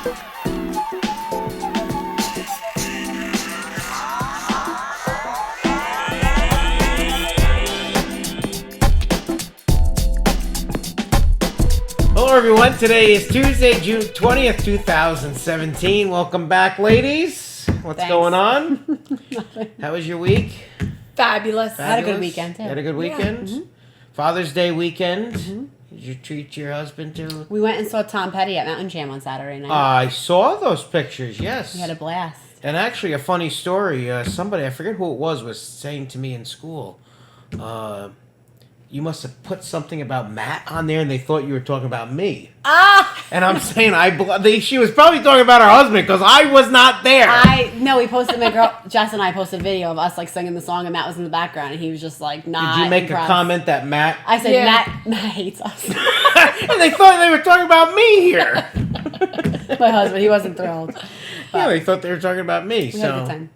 Hello everyone, today is Tuesday, June 20th, 2017. Welcome back, ladies. What's going on? How was your week? Fabulous. I had a good weekend, too. You had a good weekend? Yeah. Father's Day weekend. Did you treat your husband to? We went and saw Tom Petty at Mountain Jam on Saturday night. I saw those pictures, yes. We had a blast. And actually, a funny story, somebody, I forget who it was saying to me in school, you must have put something about Matt on there and they thought you were talking about me. Ah! And I'm saying, she was probably talking about her husband because I was not there. No, we posted, my girl, Jess and I posted a video of us like singing the song and Matt was in the background and he was just like, not Did you make impressed. a comment that Matt? I said, Yeah. Matt hates us. And they thought they were talking about me here. My husband, he wasn't thrilled. Yeah, they thought they were talking about me. We had a good time.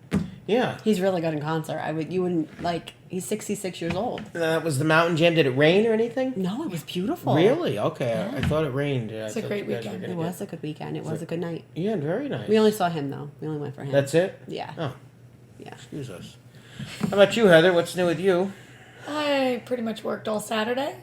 Yeah. He's really good in concert. You wouldn't, like, he's 66 years old. That was the Mountain Jam. Did it rain or anything? No, it was beautiful. Really? Okay. Yeah. I thought it rained. It's a great weekend. It was a good weekend. It was a good night. Yeah, very nice. We only saw him, though. We only went for him. That's it? Yeah. Oh. Yeah. Excuse us. How about you, Heather? What's new with you? I pretty much worked all Saturday.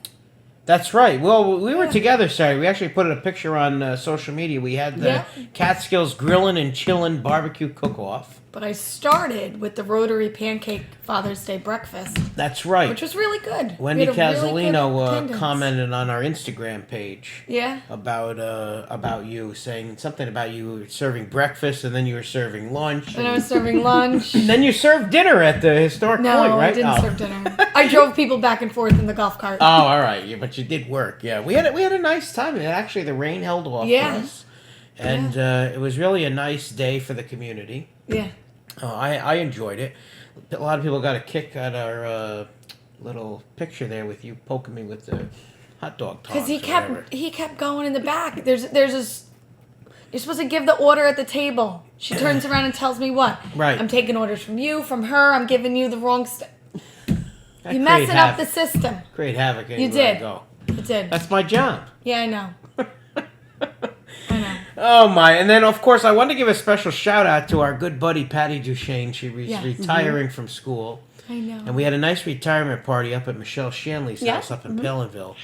That's right. Well, we were together Saturday. We actually put a picture on social media. We had the Catskills Grillin' and Chillin' Barbecue Cook-Off. But I started with the Rotary Pancake Father's Day breakfast, That's right. which was really good. Wendy We had a really good Casalino attendance. commented on our Instagram page Yeah. about you, saying something about you serving breakfast and then you were serving lunch. And I was serving lunch. And then you served dinner at the historic No, point, right? I didn't serve dinner. I drove people back and forth in the golf cart. Oh, all right. Yeah, but you did work. Yeah, we had a nice time. And actually, the rain held off for us, and it was really a nice day for the community. Yeah. I enjoyed it. A lot of people got a kick at our little picture there with you poking me with the hot dog tongs. Because he kept going in the back. There's this. You're supposed to give the order at the table. She turns around and tells me what? Right. I'm taking orders from you, from her. I'm giving you the wrong stuff. You're messing up the system. Create havoc anywhere You did. I go. You did. That's my job. Yeah, I know. I know. Oh my! And then, of course, I want to give a special shout out to our good buddy Patty Duchesne. She was retiring from school. I know. And we had a nice retirement party up at Michelle Shanley's house up in Palenville.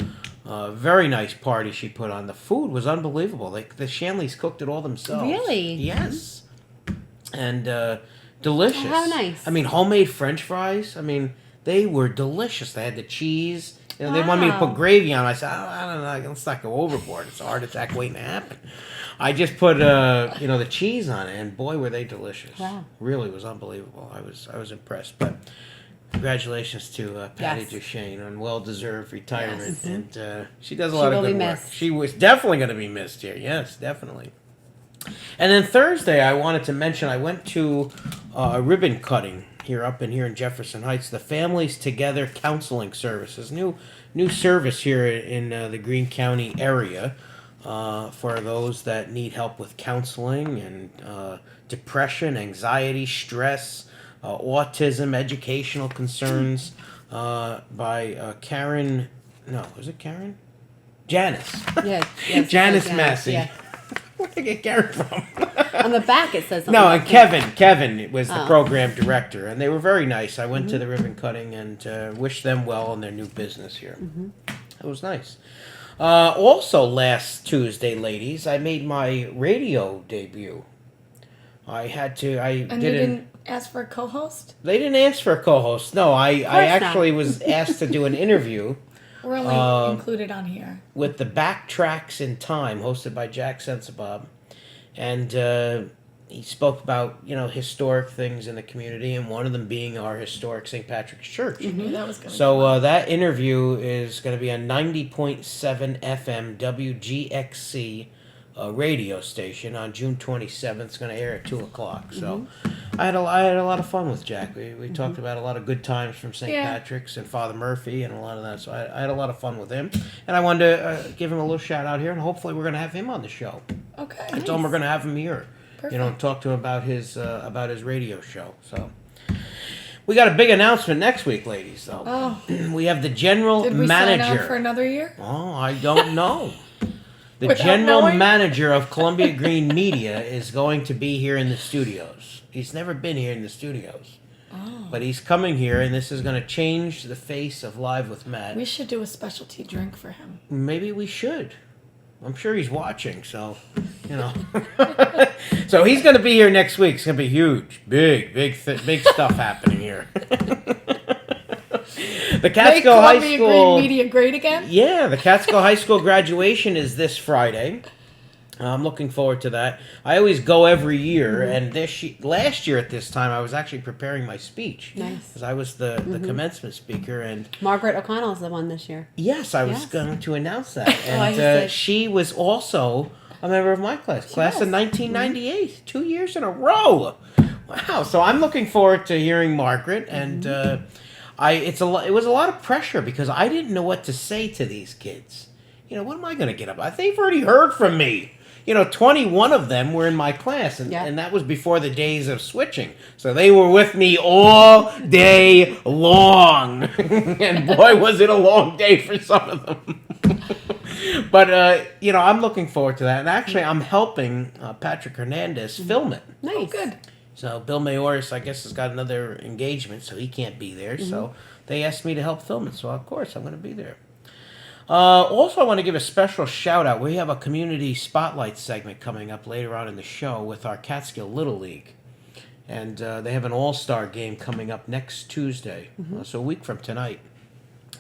Very nice party she put on. The food was unbelievable. The Shanleys cooked it all themselves. Really? Yes. And delicious. Oh, how nice. I mean, homemade French fries. I mean, they were delicious. They had the cheese. You know, They wanted me to put gravy on. I said, I don't know. Let's not go overboard. It's a heart attack waiting to happen. I just put the cheese on it, and boy, were they delicious. Wow. Really was unbelievable. I was impressed. But congratulations to Patty Duchesne on well-deserved retirement. Yes. And she does a lot of good work. Missed. She was definitely going to be missed here. Yes, definitely. And then Thursday, I wanted to mention I went to a ribbon cutting here in Jefferson Heights. The Families Together Counseling Services, new service here in the Greene County area for those that need help with counseling and depression, anxiety, stress, autism, educational concerns. By Karen. No, was it Karen? Janice. Yeah. Janice Massey. Yeah. Where did I get Karen from? On the back it says something. No, and Kevin was the program director, and they were very nice. I went to the ribbon cutting and wished them well in their new business here. It was nice. Also, last Tuesday, ladies, I made my radio debut. And they didn't ask for a co-host? They didn't ask for a co-host. No, I actually was asked to do an interview. We're only included on here. With the Backtracks in Time, hosted by Jack Sensabob. And he spoke about, historic things in the community, and one of them being our historic St. Patrick's Church. Mm-hmm. That was good. So that interview is going to be on 90.7 FM WGXC radio station on June 27th. It's going to air at 2 o'clock. So I had a lot of fun with Jack. We talked about a lot of good times from St. Patrick's and Father Murphy and a lot of that. So I had a lot of fun with him. And I wanted to give him a little shout out here, and hopefully we're going to have him on the show. Okay. I told him we're going to have him here. Perfect. Talk to him about his radio show. So we got a big announcement next week, ladies. Though we have the general Did we manager. sign on for another year? Oh, I don't know. The Without general knowing? manager of Columbia Green Media is going to be here in the studios. He's never been here in the studios. Oh. But he's coming here, and this is going to change the face of Live with Matt. We should do a specialty drink for him. Maybe we should. I'm sure he's watching, so, you know. So he's going to be here next week. It's going to be huge. Big stuff happening here. The Catskill High Columbia School... Green Media great again? Yeah, the Catskill High School graduation is this Friday. I'm looking forward to that. I always go every year, and last year at this time, I was actually preparing my speech. Nice. Because I was the commencement speaker, and Margaret O'Connell is the one this year. yes, I was Yes. going to announce that. I just And did. she was also a member of my class of was. 1998, 2 years in a row. Wow! So I'm looking forward to hearing Margaret, and it was a lot of pressure because I didn't know what to say to these kids. You know, what am I going to get up? They've already heard from me. 21 of them were in my class, and that was before the days of switching. So they were with me all day long. And boy, was it a long day for some of them. But, I'm looking forward to that. And actually, I'm helping Patrick Hernandez film it. Nice. Oh, good. So Bill Mayoris, I guess, has got another engagement, so he can't be there. So they asked me to help film it. So, of course, I'm going to be there. Also, I want to give a special shout out. We have a community spotlight segment coming up later on in the show with our Catskill Little League. And they have an all-star game coming up next Tuesday, so a week from tonight.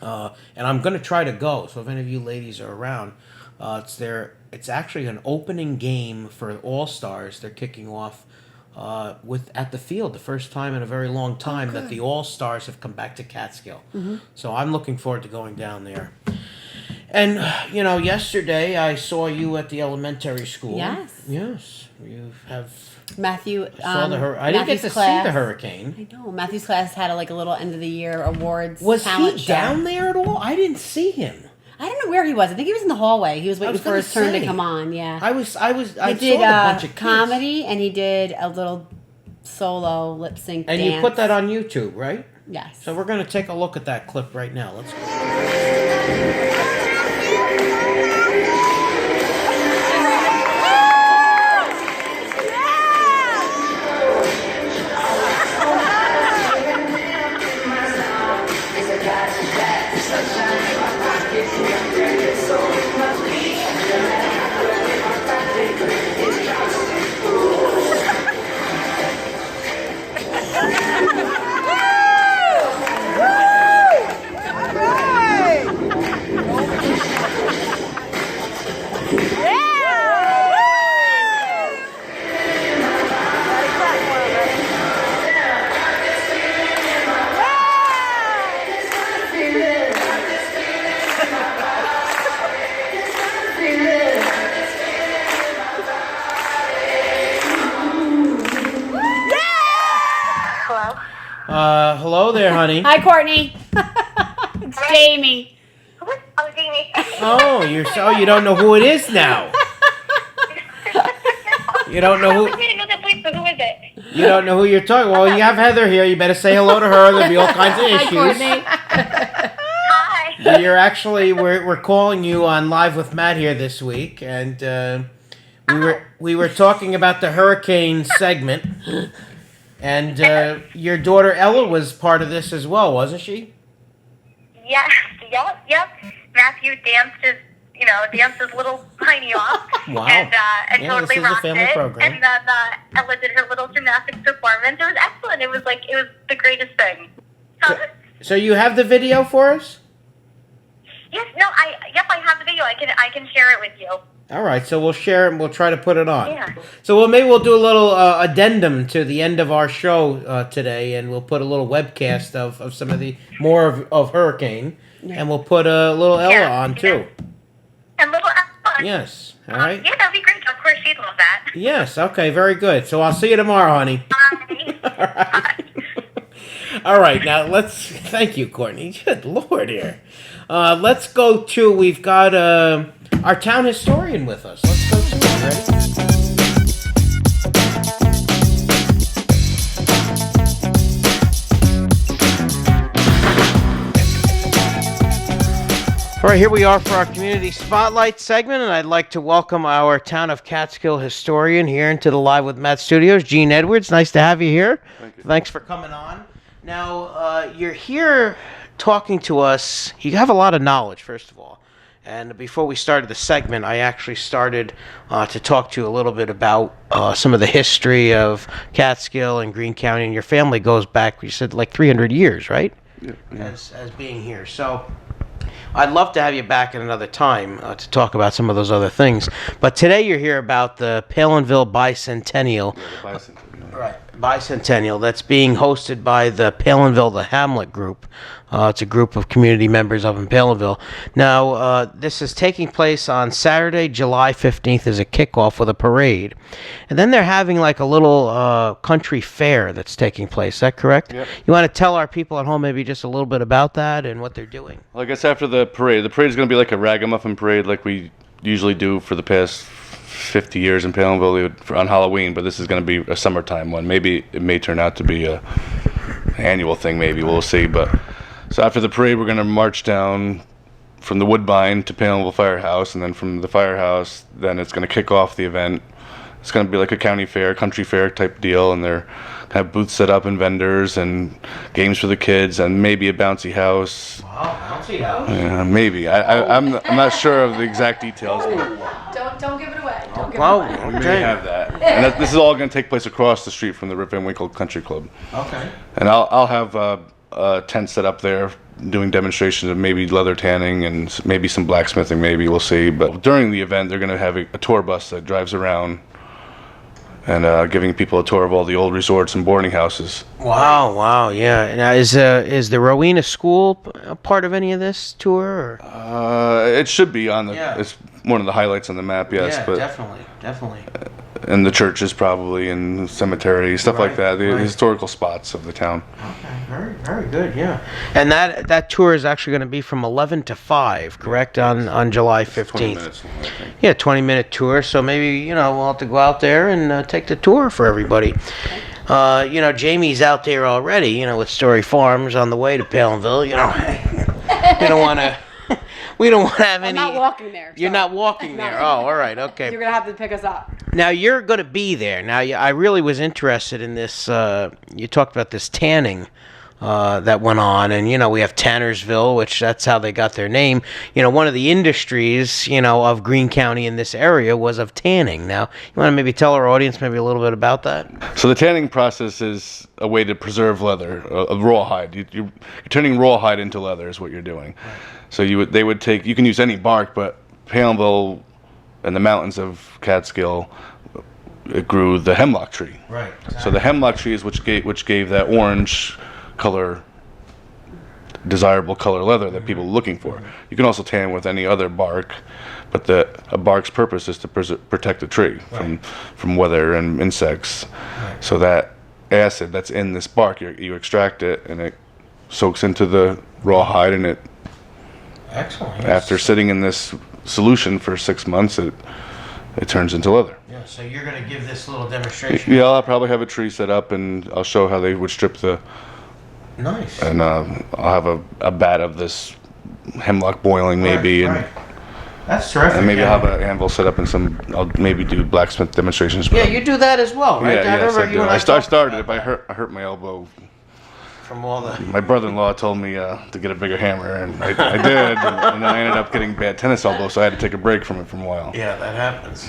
And I'm going to try to go, so if any of you ladies are around, it's actually an opening game for all-stars. They're kicking off at the field, the first time in a very long time that the all-stars have come back to Catskill. So I'm looking forward to going down there. And, yesterday I saw you at the elementary school. Yes. Yes. You have... Matthew. I didn't get to see the hurricane. I know. Matthew's class had a little end of the year awards. Was talent he show. down there at all? I didn't see him. I don't know where he was. I think he was in the hallway. He was waiting was for gonna his turn say. to come on. Yeah. I He saw did a bunch of kids. comedy and he did a little solo lip sync And dance. you put that on YouTube, right? Yes. So we're going to take a look at that clip right now. Let's go. Hello there, honey. Hi, Courtney. It's Jamie. Oh, Jamie. Oh, you don't know who it is now. You don't know who. I didn't know that voice, but who is it? You don't know who you're talking. Well, you have Heather here. You better say hello to her. There'll be all kinds of Hi, issues. Courtney. Hi. You're actually we're calling you on Live with Matt here this week, and we were talking about the hurricane segment, and your daughter Ella was part of this as well, wasn't she? Yes, yep. Matthew danced his little tiny off. Wow. And Yeah, totally this is a rocked family it. program. And then Ella did her little gymnastics performance. It was excellent. It was the greatest thing. So you have the video for us? Yes, no, I have the video. I can share it with you. All right, so we'll share it and we'll try to put it on. Yeah. So maybe we'll do a little addendum to the end of our show today, and we'll put a little webcast of some of the more of Hurricane, and we'll put a little Ella on too. And little Ella. Yes. All right. Yeah, that'd be great. Of course, she'd love that. Yes. Okay. Very good. So I'll see you tomorrow, honey. All right. All right. Now thank you, Courtney. Good Lord here. Let's go to. We've got our town historian with us. Let's go to him. Ready? All right, here we are for our Community Spotlight segment, and I'd like to welcome our Town of Catskill historian here into the Live with Matt studios, Gene Edwards. Nice to have you here. Thank you. Thanks for coming on. Now, you're here talking to us. You have a lot of knowledge, first of all. And before we started the segment, I actually started to talk to you a little bit about some of the history of Catskill and Greene County, and your family goes back, you said, like 300 years, right? Yeah. As being here. So I'd love to have you back at another time to talk about some of those other things. But today you're here about the Palenville Bicentennial. Yeah, the Bicentennial. Right. Bicentennial that's being hosted by the Palenville the Hamlet group. It's a group of community members up in Palenville. Now, this is taking place on Saturday, July 15th as a kickoff with a parade. And then they're having like a little country fair that's taking place. Is that correct? Yep. You want to tell our people at home maybe just a little bit about that and what they're doing? Well, I guess after the parade is going to be like a ragamuffin parade like we usually do for the past 50 years in Palenville on Halloween, but this is going to be a summertime one. Maybe it may turn out to be an annual thing, maybe. We'll see. But so after the parade, we're going to march down from the Woodbine to Palenville Firehouse, and then from the firehouse, then it's going to kick off the event. It's going to be like a county fair, country fair type deal, and they're kind of booths set up and vendors and games for the kids and maybe a bouncy house. Wow, bouncy house. Yeah, maybe. I'm not sure of the exact details. But Don't give it away. Don't give Wow, it away. we may okay. have that. And this is all going to take place across the street from the Rip Van Winkle Country Club. Okay. And I'll have a tent set up there doing demonstrations of maybe leather tanning and maybe some blacksmithing, maybe. We'll see. But during the event, they're going to have a tour bus that drives around and giving people a tour of all the old resorts and boarding houses. Wow, yeah. Now, is the Rowena School a part of any of this tour? Or? It should be on the. Yeah. It's one of the highlights on the map, yes. Yeah, but definitely. and the churches probably and cemeteries, stuff like Right, that. The right. historical spots of the town. Okay, very good, yeah. And that tour is actually going to be from 11 to 5, correct, on July 15th? 20 minutes long, I think. Yeah, 20-minute tour. So maybe, we'll have to go out there and take the tour for everybody. Jamie's out there already, with Story Farms on the way to Palenville. We don't want to have I'm any. not walking there. You're so- not walking there. No. Oh, all right, okay. You're gonna have to pick us up. Now you're going to be there. Now I really was interested in this. You talked about this tanning that went on, and we have Tannersville, which that's how they got their name. One of the industries of Greene County in this area was of tanning. Now you want to maybe tell our audience maybe a little bit about that? So the tanning process is a way to preserve leather, a rawhide. You're turning rawhide into leather is what you're doing. So they would take. You can use any bark, but Palenville and the mountains of Catskill, it grew the hemlock tree. Right. So the hemlock tree is which gave that orange color, desirable color leather that people are looking for. You can also tan with any other bark, but a bark's purpose is to protect the tree from weather and insects. Right. So that acid that's in this bark, you extract it and it soaks into the rawhide, and it Excellent. Yes. after sitting in this solution for 6 months, it turns into leather. Yeah. So you're going to give this little demonstration. Yeah, I'll probably have a tree set up, and I'll show how they would strip Nice. and I'll have a bat of this hemlock boiling maybe, Right. That's terrific. and maybe yeah. I'll have an anvil set up, and I'll maybe do blacksmith demonstrations. Yeah, you do that as well, right? Yeah, yes, I do. I talked started it, about but that I hurt my elbow. from all the. My brother-in-law told me to get a bigger hammer, and I did, and then I ended up getting bad tennis elbow, so I had to take a break from it for a while. Yeah, that happens.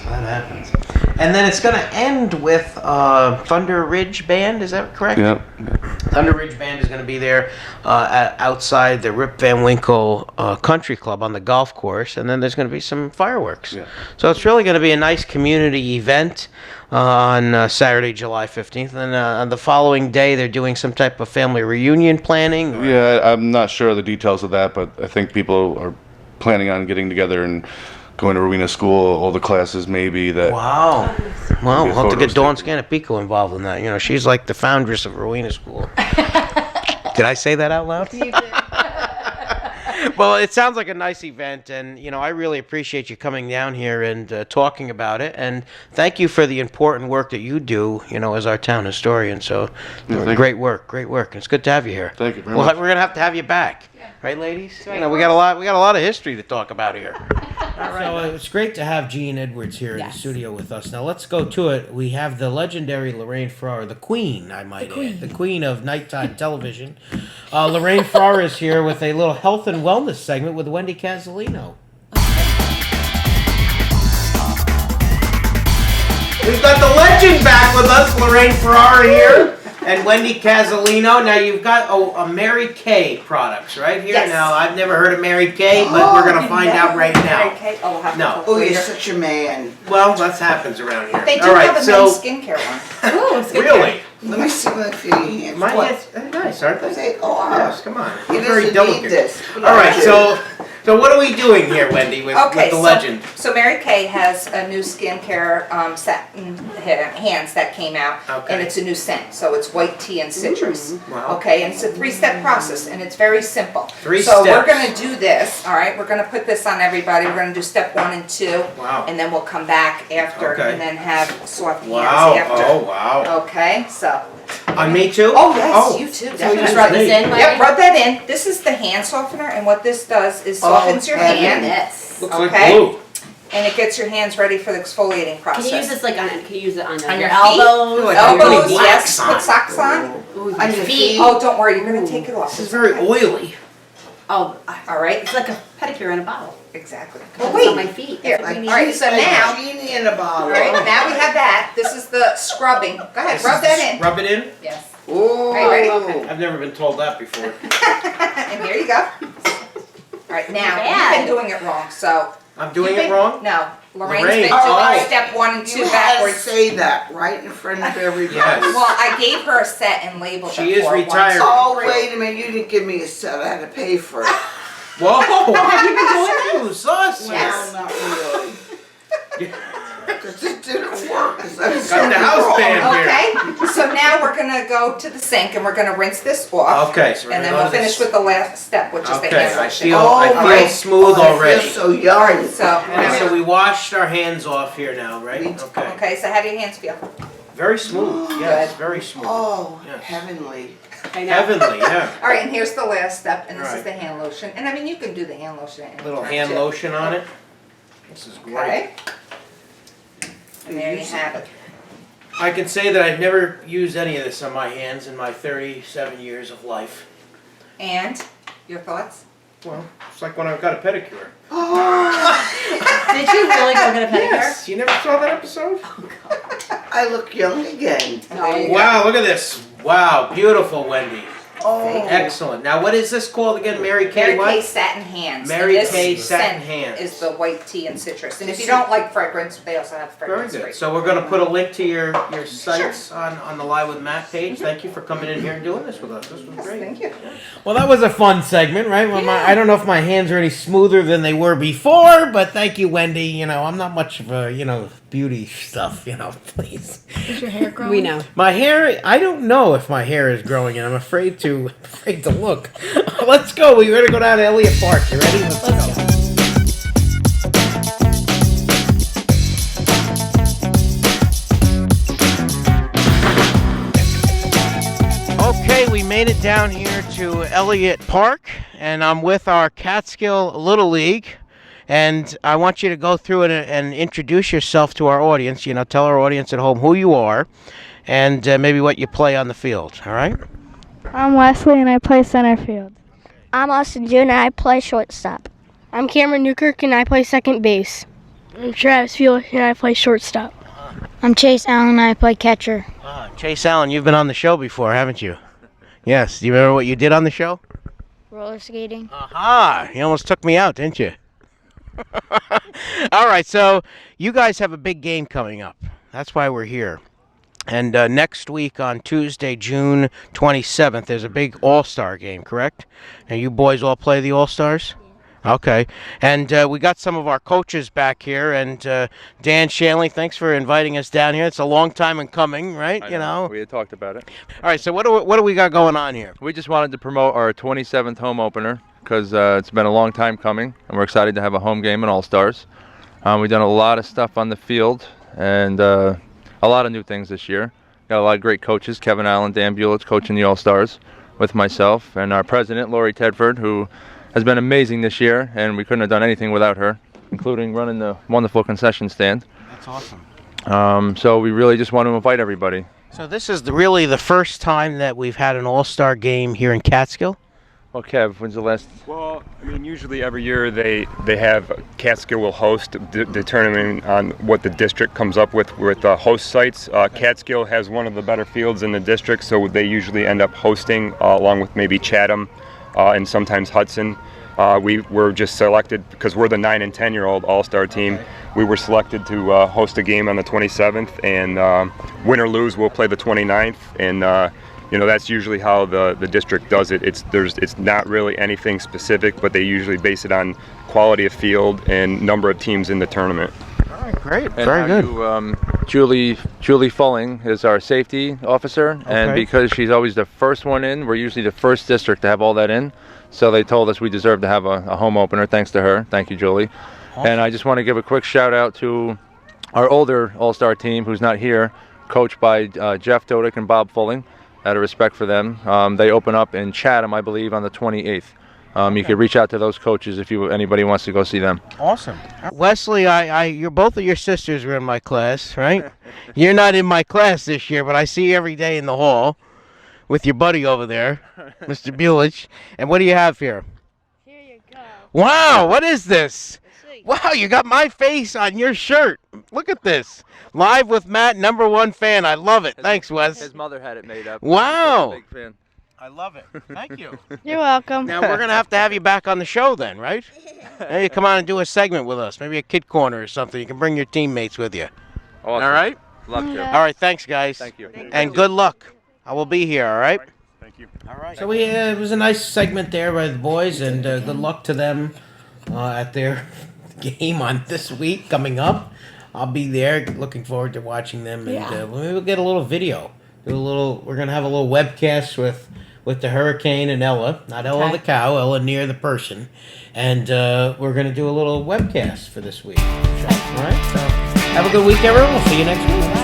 And then it's going to end with Thunder Ridge Band. Is that correct? Yeah. Thunder Ridge Band is going to be there outside the Rip Van Winkle Country Club on the golf course, and then there's going to be some fireworks. Yeah. So it's really going to be a nice community event on Saturday, July 15th. And on the following day, they're doing some type of family reunion planning. or- Yeah, I'm not sure of the details of that, but I think people are planning on getting together and going to Rowena School, all the classes maybe that. Wow. Well, Maybe a we'll have to photo get Dawn stick. Scanapico involved in that. She's like the foundress of Rowena School. Did I say that out loud? You did. Well, it sounds like a nice event, and I really appreciate you coming down here and talking about it. And thank you for the important work that you do, as our town historian. So, great work. It's good to have you here. Thank you very much. We're gonna have to have you back, right, ladies? We got a lot of history to talk about here. All right. So it's great to have Gene Edwards here in the studio with us. Now let's go to it. We have the legendary Lorraine Ferrara, the Queen, I might add, the Queen of nighttime television. Lorraine Ferrara is here with a little health and wellness segment with Wendy Casalino. We've got the legend back with us, Lorraine Ferrara here, and Wendy Casalino. Now you've got a Mary Kay products right here. Yes. Now I've never heard of Mary Kay, but we're gonna find out right now. Mary Kay? Oh, we'll have to No. talk Oh, you're later. such a man. Well, that happens around here. They do All right, have a so men's skincare one. Ooh, it's good. really, Let me see my feet. mine What? is nice, aren't they? They are. Yes, come on. He It's very doesn't delicate. need this. All right, so what are we doing here, Wendy, with Okay, the legend? so Mary Kay has a new skincare satin hands that came out, Okay. and it's a new scent. So it's white tea and citrus. Wow. Okay, and it's a 3-step process, and it's very simple. 3 So we're steps. gonna do this. All right, we're gonna put this on everybody. We're gonna do step 1 and 2, Wow. and then we'll come back after, Okay. and then have soft Wow. hands after. Oh, wow. Okay, so. On me too? Oh yes, you too. So we just Definitely. rub this in, Yep, rub that in. This is the hand softener, and what this does is softens your heaven. hand, This. Looks like Okay. glue. and it gets your hands ready for the exfoliating process. Can you use this like on? Can you use it on, On your your feet? elbows? Like Elbows, putting yes. wax on. Put socks on. Ooh, On your your feet. feet. Oh, don't worry, you're gonna take it off. This is very oily. Oh, All right. it's like a pedicure in a bottle. Exactly. Well, Well, on my wait. feet. Here. That's what we All need. right. So Like now, a genie in a bottle. all right. Now we have that. This is the scrubbing. Go ahead, This rub is that in. Rub it in? Yes. Ooh. Right, ready? Okay. I've never been told that before. And here you go. All right. Now Bad. you've been doing it wrong. So I'm doing you've it been- wrong? No. Lorraine's Lorraine. been doing Oh. step 1 and 2 You had to backwards. say that right in front of everybody. Yes. Well, I gave her a set and labeled She it is for her retired. once. Oh, wait a minute. You didn't give me a set. I had to pay for it. Whoa! Have you been doing that? Sauce? Yes. Well, not really. Because it didn't work. 'Cause I was Got the house band here. Okay, so now we're gonna go to the sink and we're gonna rinse this off. Okay, so we're And then gonna we'll go to finish this- with the last step, which is the Okay, hand I washing. feel right. smooth Oh, I already. feel so young. So, Okay, so we washed our hands off here now, right? Okay. okay, so how do your hands feel? Very smooth. Yes, Good. very smooth. Oh, Yes. heavenly. I know. Heavenly, yeah. All right, and here's the last step, and this Right. is the hand lotion. And I mean, you can do the hand lotion at any Little time, hand too. lotion on it. This is great. Okay. And there you have it. I can say that I've never used any of this on my hands in my 37 years of life. And your thoughts? Well, it's like when I got a pedicure. Did you really go get a pedicure? Yes, you never saw that episode? I look young again. There you go. Wow, look at this. Wow, beautiful, Wendy. Oh. Excellent. Now, what is this called again? Mary Kay Mary what? Kay satin hands. Mary And this Kay satin scent hands. is the white tea and citrus. And if you don't like fragrance, they also have Very fragrance free. good. So we're going to put a link to your sites on the Live with Matt page. Thank you for coming in here and doing this with us. This was Yes, great. thank you. Well, that was a fun segment, right? Well, I don't know if my hands are any smoother than they were before, but thank you, Wendy. I'm not much of a, beauty stuff, please. Is your hair growing? We know. My hair, I don't know if my hair is growing, and I'm afraid to look. Let's go. We ready to go down to Elliot Park. You ready? Let's go. Okay, we made it down here to Elliot Park, and I'm with our Catskill Little League. And I want you to go through it and introduce yourself to our audience. Tell our audience at home who you are and maybe what you play on the field. All right? I'm Wesley and I play center field. I'm Austin June and I play shortstop. I'm Cameron Newkirk and I play second base. I'm Travis Field and I play shortstop. I'm Chase Allen and I play catcher. Chase Allen, you've been on the show before, haven't you? Yes. Do you remember what you did on the show? Roller skating. Aha! You almost took me out, didn't you? All right, so you guys have a big game coming up. That's why we're here. And next week on Tuesday, June 27th, there's a big All-Star game, correct? And you boys all play the All-Stars? Okay. And we got some of our coaches back here. And Dan Shanley, thanks for inviting us down here. It's a long time in coming, right? I know. We had talked about it. All right, so what do we got going on here? We just wanted to promote our 27th home opener because it's been a long time coming, and we're excited to have a home game in All-Stars. We've done a lot of stuff on the field and a lot of new things this year. Got a lot of great coaches, Kevin Allen, Dan Bulich coaching the All-Stars with myself, and our president, Lori Tedford, who has been amazing this year, and we couldn't have done anything without her, including running the wonderful concession stand. That's awesome. So we really just want to invite everybody. So this is really the first time that we've had an all-star game here in Catskill? Well, Kev, when's the last? Well, I mean, usually every year they have Catskill will host the tournament on what the district comes up with host sites. Catskill has one of the better fields in the district, so they usually end up hosting along with maybe Chatham and sometimes Hudson. We were just selected because we're the 9 and 10-year-old all-star team. We were selected to host a game on the 27th, and win or lose, we'll play the 29th. And that's usually how the district does it. It's not really anything specific, but they usually base it on quality of field and number of teams in the tournament. All right, great, And very good. Julie Fulling is our safety officer, and because she's always the first one in, we're usually the first district to have all that in. So they told us we deserve to have a home opener. Thanks to her. Thank you, Julie. Awesome. And I just want to give a quick shout out to our older all-star team who's not here, coached by Jeff Dodick and Bob Fulling. Out of respect for them, they open up in Chatham, I believe, on the 28th. You could reach out to those coaches if anybody wants to go see them. Awesome. Wesley, both of your sisters were in my class, right? You're not in my class this year, but I see you every day in the hall with your buddy over there, Mr. Bulich. And what do you have here? Here you go. Wow, what is this? Wow, you got my face on your shirt. Look at this. Live with Matt, #1 fan. I love it. Thanks, Wes. His mother had it made up. Wow. Big fan. I love it. Thank you. You're welcome. Now, we're going to have you back on the show then, right? Maybe come on and do a segment with us. Maybe a kid corner or something. You can bring your teammates with you. Awesome. All right? Love to. All right, thanks, guys. Thank you. And good luck. I will be here, all right? Thank you. All right. So it was a nice segment there by the boys, and good luck to them at their game on this week coming up. I'll be there. Looking forward to watching them, and maybe we'll get a little video. We're gonna have a little webcast with the hurricane and Ella, not Ella the cow, Ella near the person, and we're gonna do a little webcast for this week. All right. So have a good week, everyone. We'll see you next week.